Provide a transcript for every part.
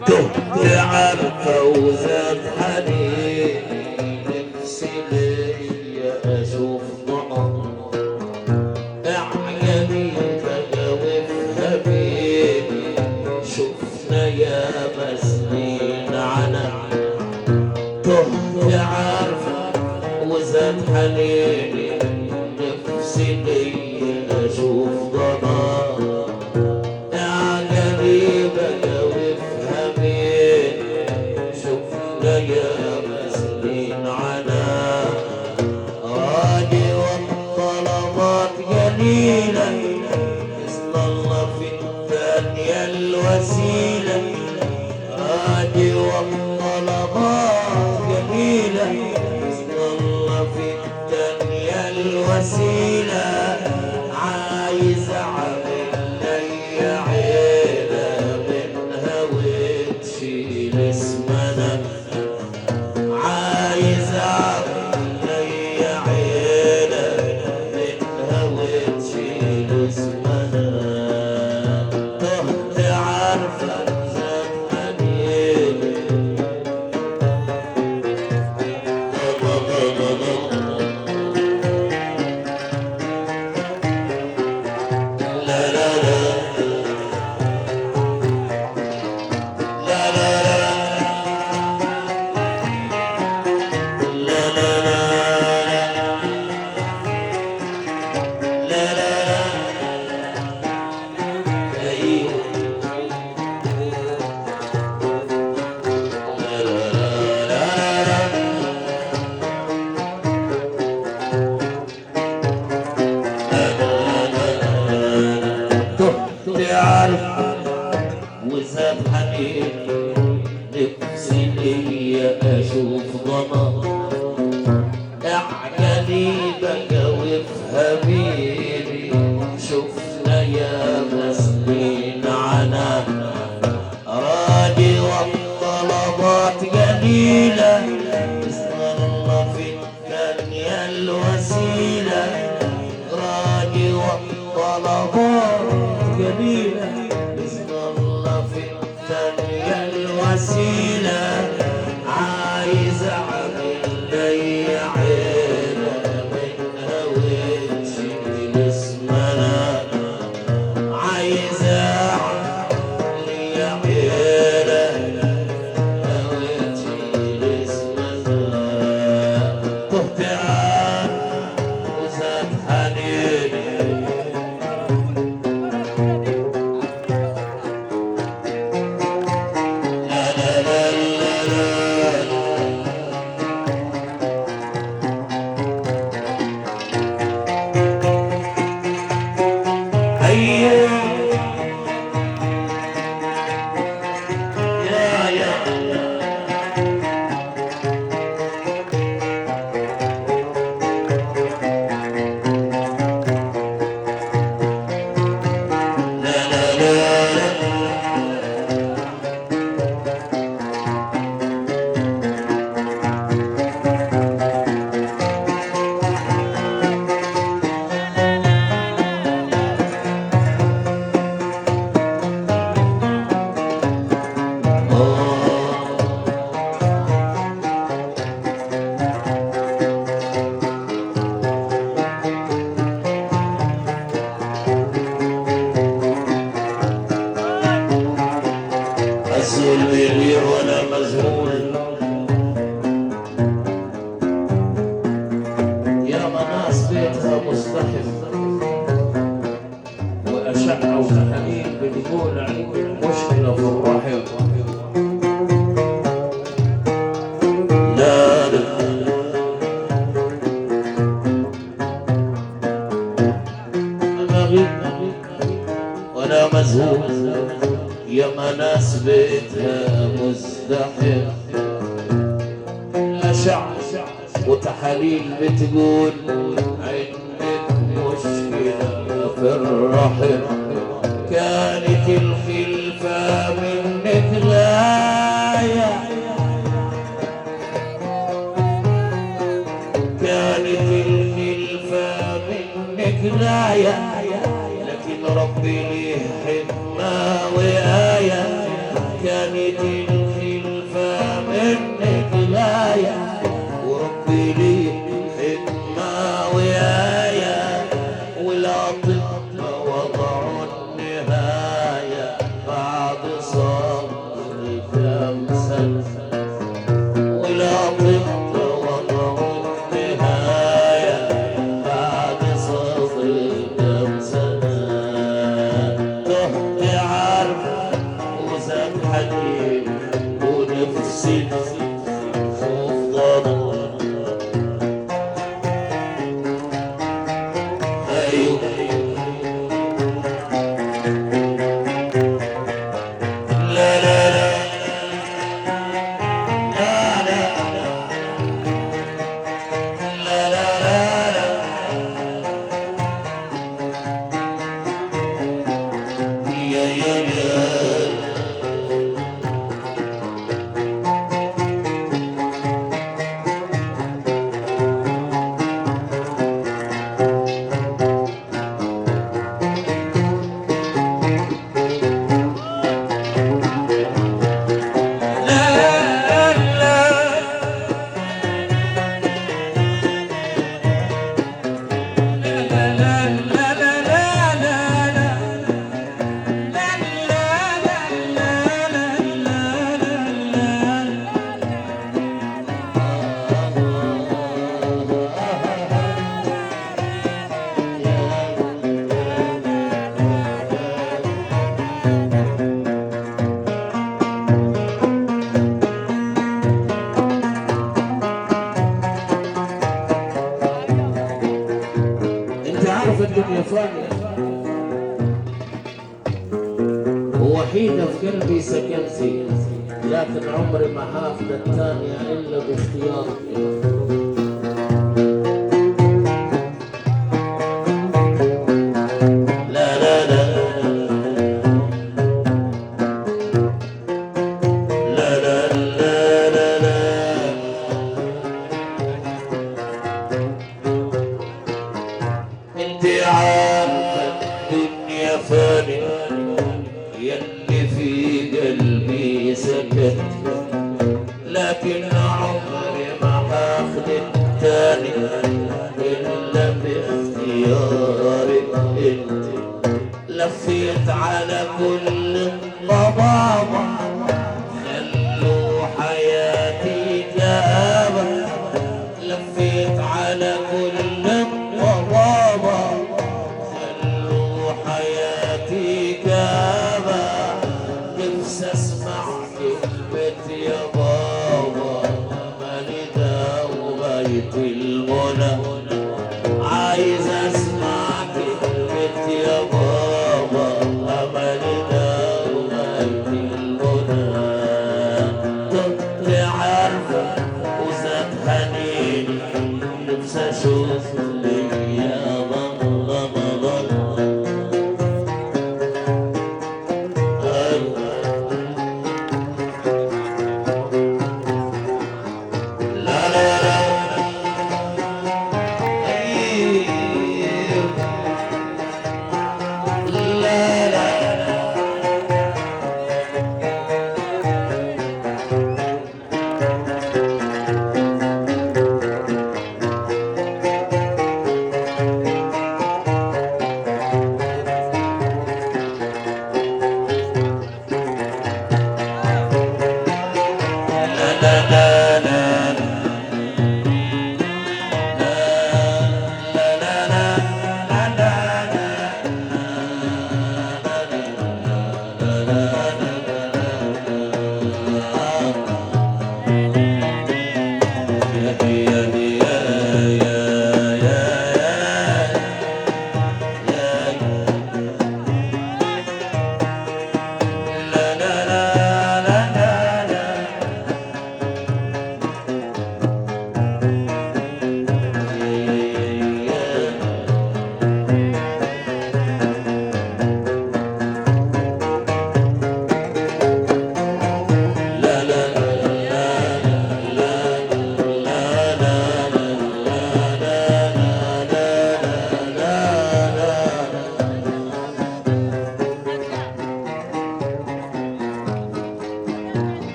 كنت عارفة وزاد حنين نفسي ليا أشوف ضمان أعجبي تجاوبها بيني شفنا يا مسنين عنا كنت عارفة وزاد حنيني نفسي ليا أشوف ضمان أعجبي بجاوبها بيني شفنا يا مسنين عنا راجي والطلبات جليلة اسم الله في الثانية الوسيلة راجي والطلبات جميلة اسم الله في الثانية الوسيلة عايز اعمل لي عيلة منها وتشيل اسمنا عايز اعمل لي عيلة منها وتشيل اسمنا كنت عارفة زماني لا لا لا لا لا كنت عارف وزاد حنيني نفسي ليا اشوف ضمان اعجبي بجاوبها بيني شفنا يا مسنين عنا راجي والطلبات جميلة اسم الله في الثانية الوسيلة راجي والطلبات جميلة اسم الله في الثانية الوسيلة عايز اعمل لي عيلة منها وتشيل اسمنا عايز اعمل لي عيلة منها وتشيل اسمنا كنت عارف وزاد حنيني مسؤول بيغير وانا مذهول يا مناس بيتها مصطحف واشعه وتحاليل بتقول عندي مشكله في الرحم لا لا انا غير وانا مذهول يا مناس بيتها مزدحم أشعة وتحاليل بتقول عندك مشكلة في الرحم كانت الخلفة منك غاية كانت الخلفة منك غاية لكن ربي ليه حكمة وآية كان لقيت الخلفة منك لاية وربي لي حكمة ويايا والأطباء وضعوا النهاية بعد صبر كم سنة والأطباء وضعوا النهاية بعد صبر كم سنة تهت عارفة وزاد حكيم ونفسي خوف ضرر الدنيا فانية ووحيدة في قلبي سكنتي لكن عمري ما حافظ الثانية إلا باختيارك لا لا لا لا لا لا لا لا انت عارفة الدنيا فانية يلي في قلبي سكت لكن عمري ما هاخد التاني إلا باختيارك انت لفيت على كل الطبابة خلوا حياتي كآبة لفيت على كل الطبابة خلوا حياتي كآبة نفسي اسمع كلمة يا بابا مالدة وبيت المنى عايز اسمع كلمة يا بابا مالدة وبيت المنى كنت عارفة وزاد حنيني نفسي اشوف ليا ضل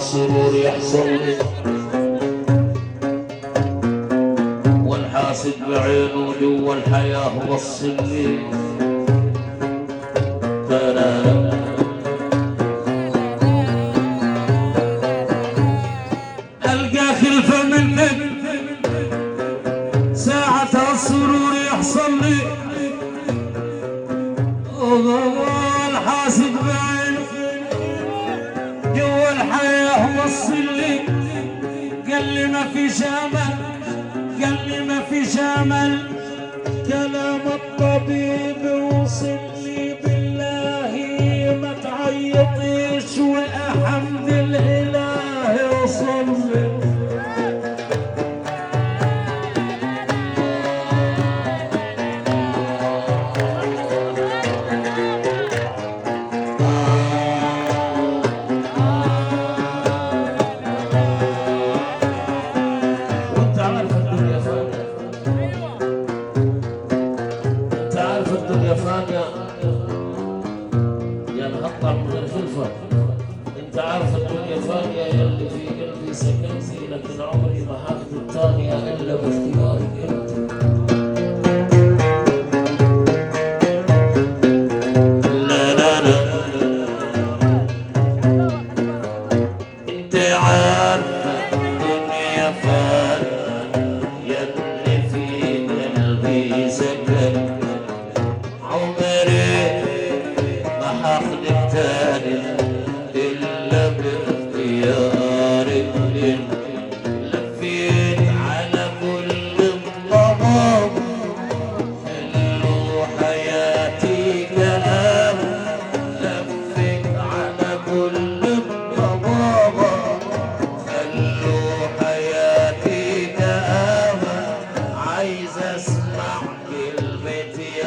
السرور يحصل لي والحاسد بعينه جوا الحياة وصل لي ألقى خلفة منك ساعة السرور يحصل لي والحاسد بعينه جوا الحياة وصل لي قال لي ما فيش امل قال لي ما فيش امل كلام الطبيب وصلني بالله ما تعيطيش وحمد الاله وصلني انت عارف الدنيا فانية يلي في قلبي سكنتي لكن عمري ما حاخذ الثانية الا باختيارك انت لا لا لا انت عارفة الدنيا فانية يلي في قلبي سكن عمري ما حاخذ الثانية لفيت على كل الطباب خلوا حياتي كلام لفيت على كل الطباب خلوا حياتي كلام عايز اسمع كلمتي